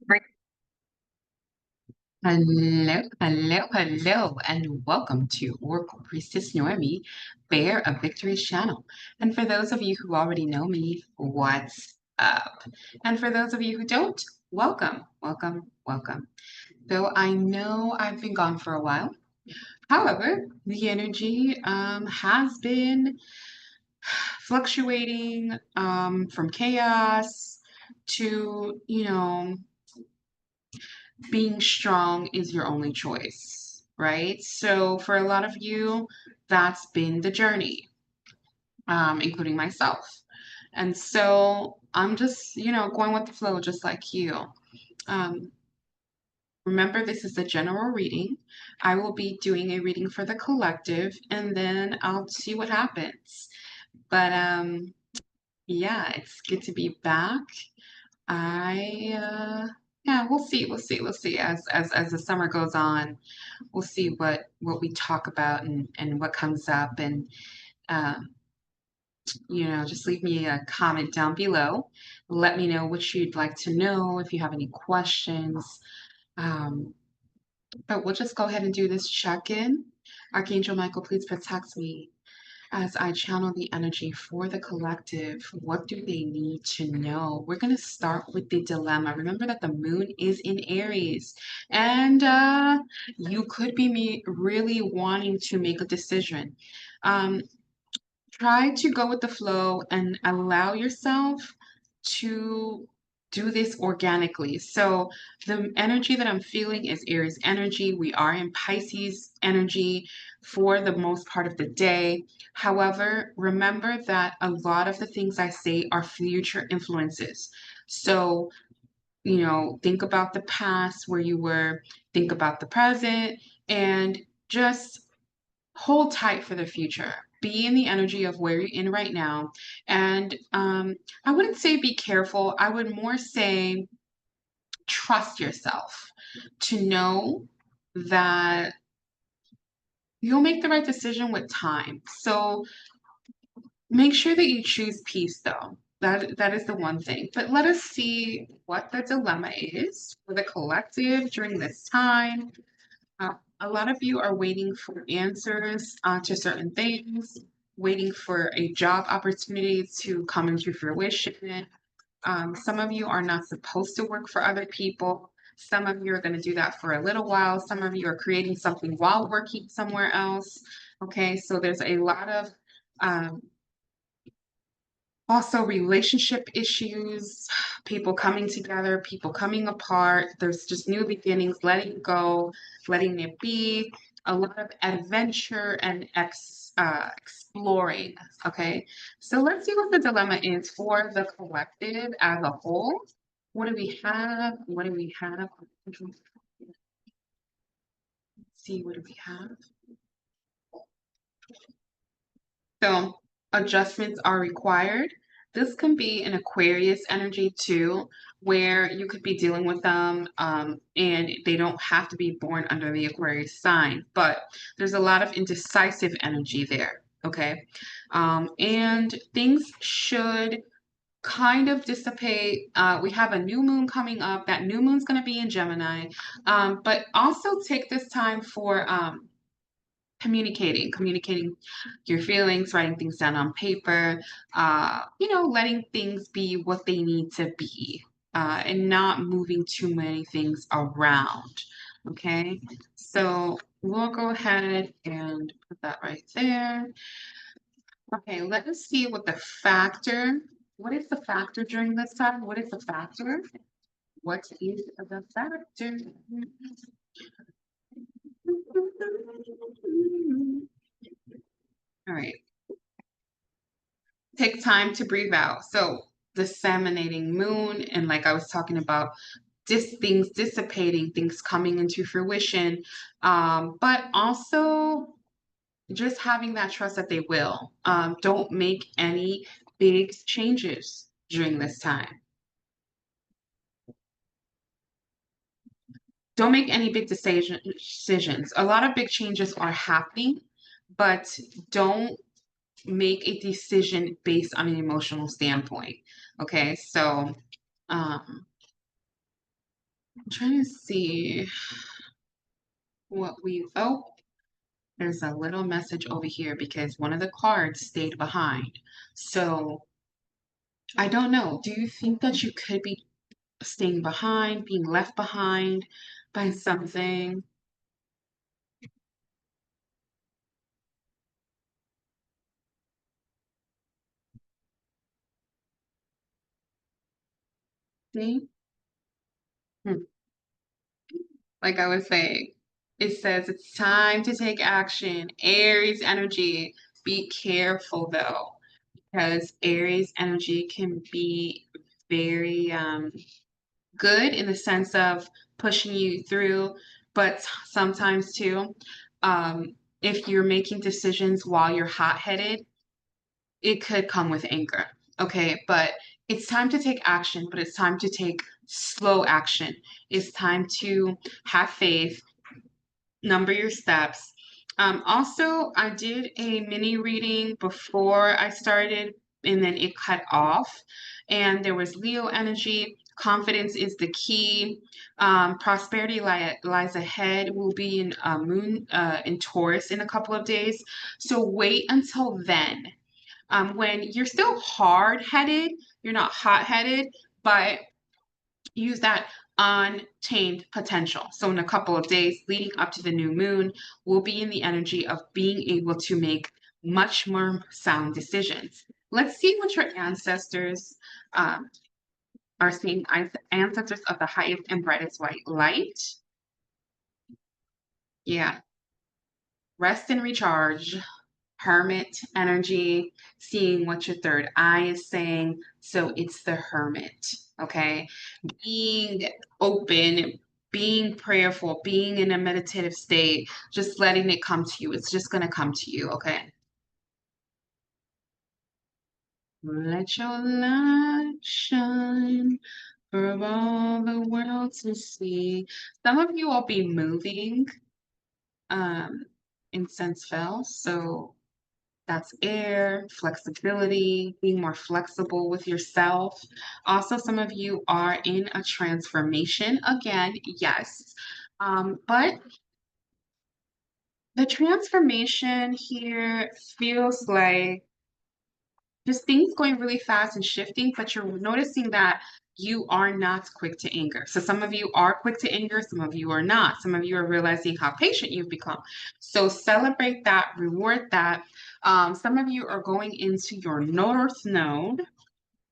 Great. Hello, and welcome to Oracle Priestess Noemi, Bear of Victory's channel. And for those of you who already know me, what's up? And for those of you who don't, welcome. Though I know I've been gone for a while. However, the energy has been fluctuating from chaos to, being strong is your only choice, right? So for a lot of you, that's been the journey, including myself. And so I'm just, going with the flow, just like you. Um, Remember, this is a general reading. I will be doing a reading for the collective, and then I'll see what happens. But yeah, it's good to be back. Yeah, we'll see as the summer goes on. We'll see what we talk about and what comes up, and um, just leave me a comment down below. Let me know what you'd like to know if you have any questions. Um, but we'll just go ahead and do this check-in. Archangel Michael, please protect me as I channel the energy for the collective. What do they need to know? We're going to start with the dilemma. Remember that the moon is in Aries, and you could be really wanting to make a decision. Um, Try to go with the flow and allow yourself to do this organically. So the energy that I'm feeling is Aries energy. We are in Pisces energy for the most part of the day. However, remember that a lot of the things I say are future influences. So, think about the past where you were, think about the present, and just hold tight for the future. Be in the energy of where you're in right now. And I wouldn't say be careful. I would more say trust yourself to know that you'll make the right decision with time. So make sure that you choose peace, though. That is the one thing. But let us see what the dilemma is for the collective during this time. A lot of you are waiting for answers to certain things, waiting for a job opportunity to come into fruition. Some of you are not supposed to work for other people. Some of you are going to do that for a little while. Some of you are creating something while working somewhere else. Okay, so there's a lot of um, also relationship issues, people coming together, people coming apart. There's just new beginnings, letting go, letting it be, a lot of adventure and exploring. Okay, so let's see what the dilemma is for the collective as a whole. What do we have? What do we have? Let's see, what do we have? So adjustments are required. This can be an Aquarius energy too, where you could be dealing with them and they don't have to be born under the Aquarius sign, but there's a lot of indecisive energy there, okay? And things should kind of dissipate. We have a new moon coming up. That new moon's going to be in Gemini, but also take this time for communicating your feelings, writing things down on paper, letting things be what they need to be, and not moving too many things around. Okay, so we'll go ahead and put that right there. Okay, let us see what the factor. What is the factor during this time? What is the factor? What is the factor? All right. Take time to breathe out. So disseminating moon, and like I was talking about, things dissipating, things coming into fruition, but also just having that trust that they will. Don't make any big changes during this time. Don't make any big decisions. A lot of big changes are happening, but don't make a decision based on an emotional standpoint. Okay, so um, I'm trying to see what oh, there's a little message over here because one of the cards stayed behind. So I don't know. Do you think that you could be staying behind, being left behind by something? See? Hmm. Like I was saying, it says it's time to take action. Aries energy. Be careful though, because Aries energy can be very good in the sense of pushing you through, but sometimes too, if you're making decisions while you're hot-headed, it could come with anger. Okay, but it's time to take action, but it's time to take slow action. It's time to have faith, number your steps. Also, I did a mini reading before I started, and then it cut off. And there was Leo energy. Confidence is the key. Prosperity lies ahead. We'll be in Moon in Taurus in a couple of days. So wait until then. When you're still hard-headed, you're not hot-headed, but use that untamed potential. So in a couple of days leading up to the new moon, we'll be in the energy of being able to make much more sound decisions. Let's see what your ancestors are seeing. Ancestors of the highest and brightest white light. Yeah. Rest and recharge. Hermit energy, seeing what your third eye is saying. So it's the hermit, okay? Being open, being prayerful, being in a meditative state, just letting it come to you. It's just going to come to you, okay? Let your light shine for all the world to see. Some of you will be moving. Incense fell, so that's air, flexibility, being more flexible with yourself. Also, some of you are in a transformation again, yes. But the transformation here feels like just things going really fast and shifting, but you're noticing that you are not quick to anger. So some of you are quick to anger, some of you are not. Some of you are realizing how patient you've become. So celebrate that, reward that. Some of you are going into your North Node.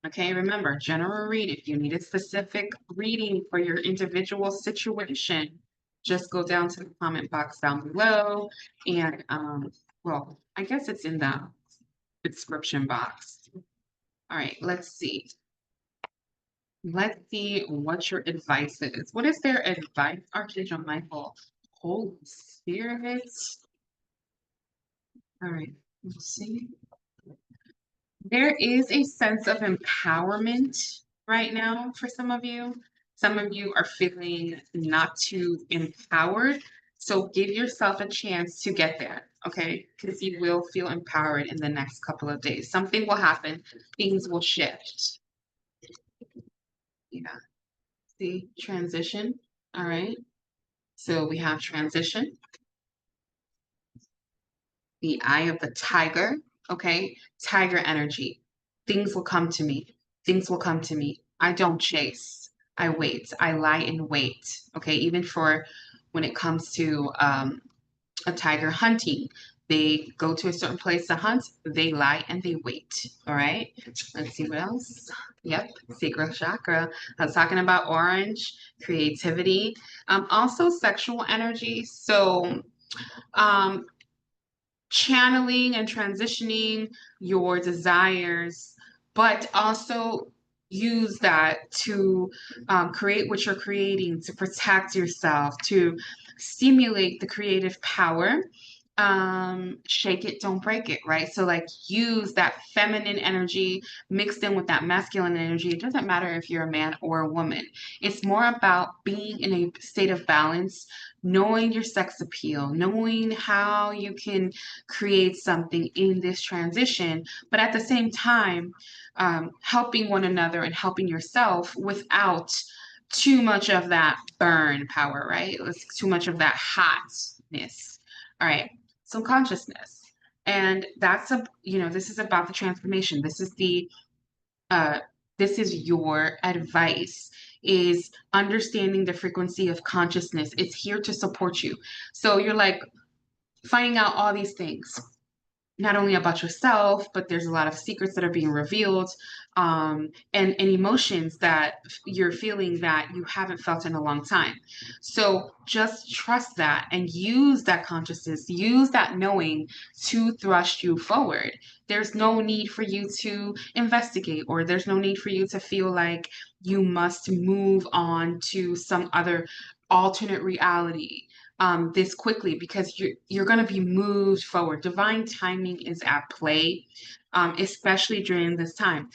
Okay, remember, general read. If you need a specific reading for your individual situation, just go down to the comment box down below. And, well, I guess it's in the description box. All right, let's see. Let's see what your advice is. What is their advice, Archangel Michael? Holy Spirit. All right, let's see. There is a sense of empowerment right now for some of you. Some of you are feeling not too empowered. So give yourself a chance to get there, okay? Because you will feel empowered in the next couple of days. Something will happen, things will shift. Yeah. See, transition. All right. So we have transition, the eye of the tiger. Okay. Tiger energy. Things will come to me. Things will come to me. I don't chase. I wait. I lie in wait. Okay. Even for when it comes to a tiger hunting, they go to a certain place to hunt, they lie and they wait. All right. Let's see what else. Yep, sacral chakra. I was talking about orange, creativity, also sexual energy. So, um, channeling and transitioning your desires, but also use that to create what you're creating, to protect yourself, to stimulate the creative power. Shake it, don't break it, right? So, like, use that feminine energy mixed in with that masculine energy. It doesn't matter if you're a man or a woman, it's more about being in a state of balance, knowing your sex appeal, knowing how you can create something in this transition, but at the same time, helping one another and helping yourself without too much of that burn power, right? It's too much of that hotness. All right. So consciousness. And that's this is about the transformation. Uh, this is your advice is understanding the frequency of consciousness. It's here to support you. So you're like finding out all these things not only about yourself, but there's a lot of secrets that are being revealed, and emotions that you're feeling that you haven't felt in a long time. So just trust that and use that consciousness, use that knowing to thrust you forward. There's no need for you to investigate, or there's no need for you to feel like you must move on to some other alternate reality this quickly, because you're going to be moved forward. Divine timing is at play, especially during this time.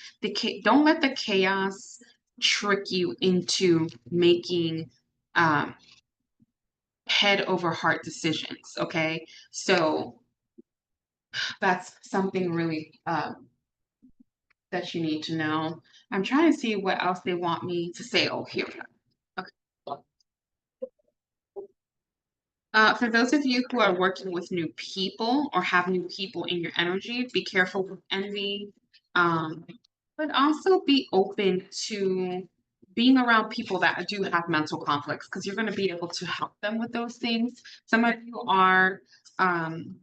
Don't let the chaos trick you into making um, head over heart decisions. Okay, so that's something really that you need to know. I'm trying to see what else they want me to say. Oh, here we go. Okay. For those of you who are working with new people or have new people in your energy, be careful with envy, um, but also be open to being around people that do have mental conflicts, because you're going to be able to help them with those things. Some of you are um,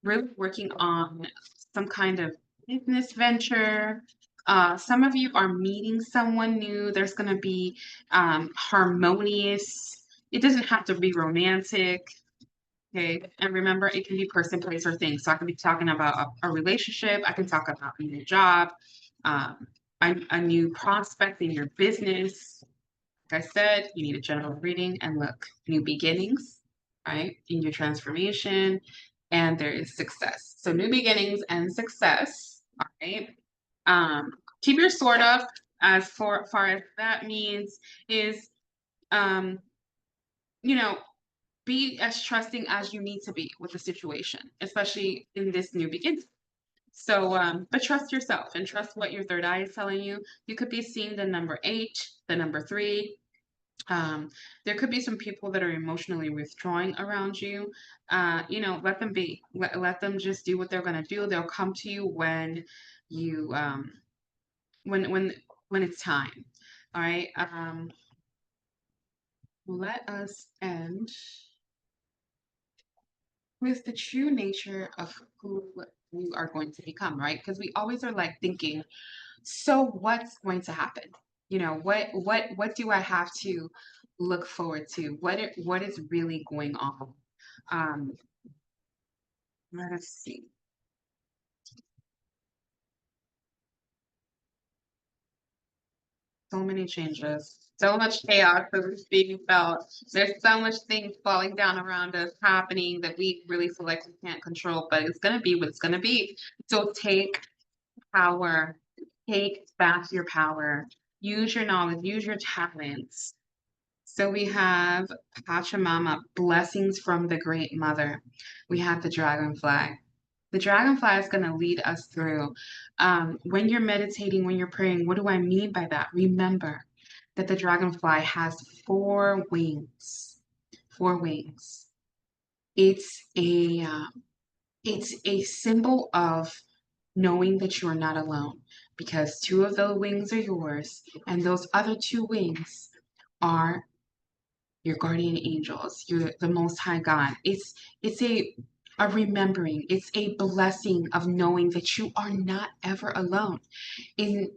really working on some kind of business venture. Some of you are meeting someone new. There's going to be harmonious. It doesn't have to be romantic. Okay. And remember, it can be person, place, or thing. So I can be talking about a relationship. I can talk about a new job, um, a new prospect in your business. Like I said, you need a general reading and look, new beginnings, right, in your transformation, and there is success. So new beginnings and success, all right. Um, Keep your sword up. As far as that means is, um, you know, be as trusting as you need to be with the situation, especially in this new beginning. So, but trust yourself and trust what your third eye is telling you. You could be seeing the number 8, the number 3. There could be some people that are emotionally withdrawing around you. Let them be. Let them just do what they're going to do. They'll come to you when you when when when it's time. All right. Let us end with the true nature of who you are going to become, right? Because we always are like thinking, so what's going to happen? What do I have to look forward to? What is really going on? Um, Let us see. So many changes, so much chaos that is being felt. There's so much things falling down around us happening that we really feel like we can't control, but it's gonna be what it's gonna be. So take power, take back your power, use your knowledge, use your talents. So we have Pachamama, blessings from the Great Mother. We have the dragonfly. The dragonfly is going to lead us through. When you're meditating, when you're praying, what do I mean by that? Remember that the dragonfly has 4 wings. 4 wings. It's a symbol of knowing that you are not alone, because 2 of the wings are yours, and those other 2 wings are your guardian angels, you're the most high God. It's a remembering, it's a blessing of knowing that you are not ever alone. In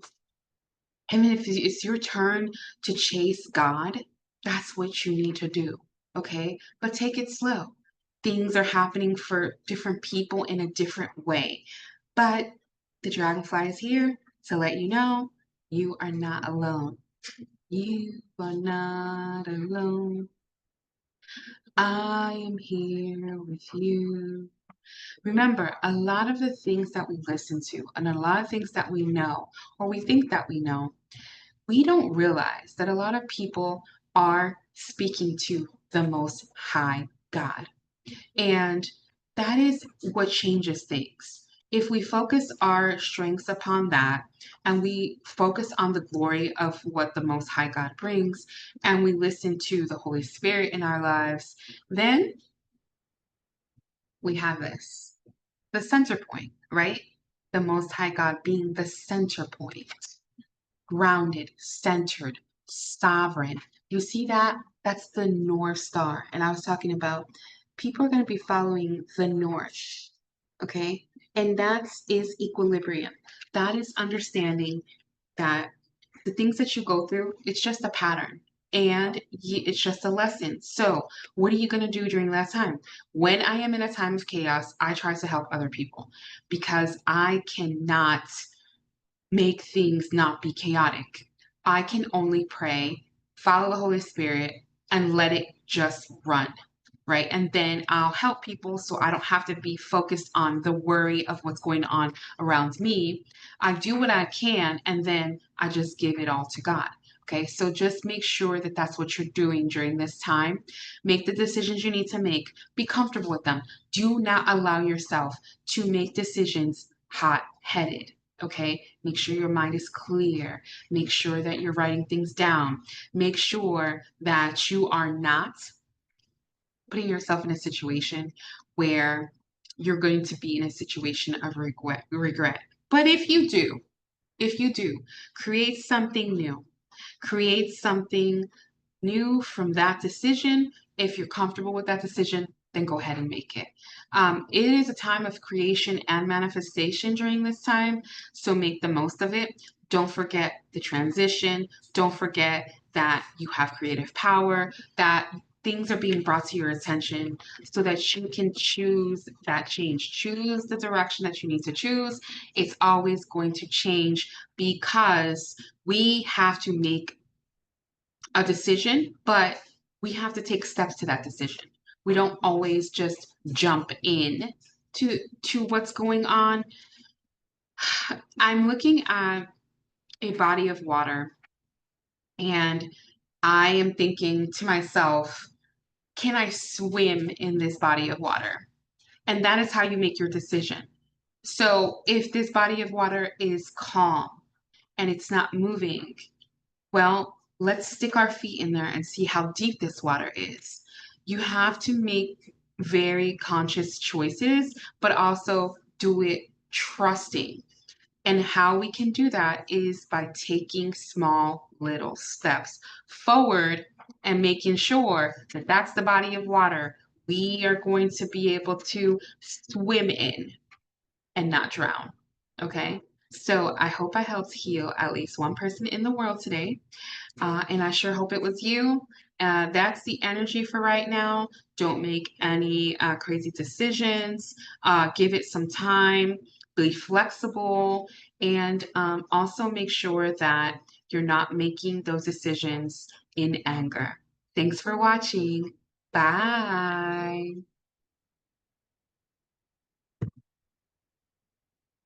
And if it's your turn to chase God, that's what you need to do. Okay? But take it slow. Things are happening for different people in a different way. But the dragonfly is here to let you know you are not alone. You are not alone. I am here with you. Remember, a lot of the things that we listen to and a lot of things that we know, or we think that we don't realize that a lot of people are speaking to the Most High God. And that is what changes things. If we focus our strengths upon that and we focus on the glory of what the Most High God brings and we listen to the Holy Spirit in our lives, then we have this, the center point, right? The Most High God being the center point, grounded, centered, sovereign. You see that? That's the North Star. And I was talking about people are going to be following the North, okay? And that is equilibrium. That is understanding that the things that you go through, it's just a pattern and it's just a lesson. So, what are you going to do during that time? When I am in a time of chaos, I try to help other people because I cannot make things not be chaotic. I can only pray, follow the Holy Spirit, and let it just run, right? And then I'll help people so I don't have to be focused on the worry of what's going on around me. I do what I can, and then I just give it all to God. Okay, so just make sure that that's what you're doing during this time. Make the decisions you need to make. Be comfortable with them. Do not allow yourself to make decisions hot headed. Okay, make sure your mind is clear. Make sure that you're writing things down. Make sure that you are not putting yourself in a situation where you're going to be in a situation of regret. But if you do, create something new. Create something new from that decision. If you're comfortable with that decision, then go ahead and make it. It is a time of creation and manifestation during this time, so make the most of it. Don't forget the transition. Don't forget that you have creative power, that things are being brought to your attention so that you can choose that change. Choose the direction that you need to choose. It's always going to change because we have to make a decision, but we have to take steps to that decision. We don't always just jump in to what's going on. I'm looking at a body of water and I am thinking to myself, can I swim in this body of water? And that is how you make your decision. So if this body of water is calm and it's not moving, well, let's stick our feet in there and see how deep this water is. You have to make very conscious choices, but also do it trusting. And how we can do that is by taking small little steps forward and making sure that that's the body of water we are going to be able to swim in and not drown. Okay? So I hope I helped heal at least one person in the world today. And I sure hope it was you. That's the energy for right now. Don't make any crazy decisions. Give it some time. Be flexible. And also make sure that you're not making those decisions in anger. Thanks for watching. Bye.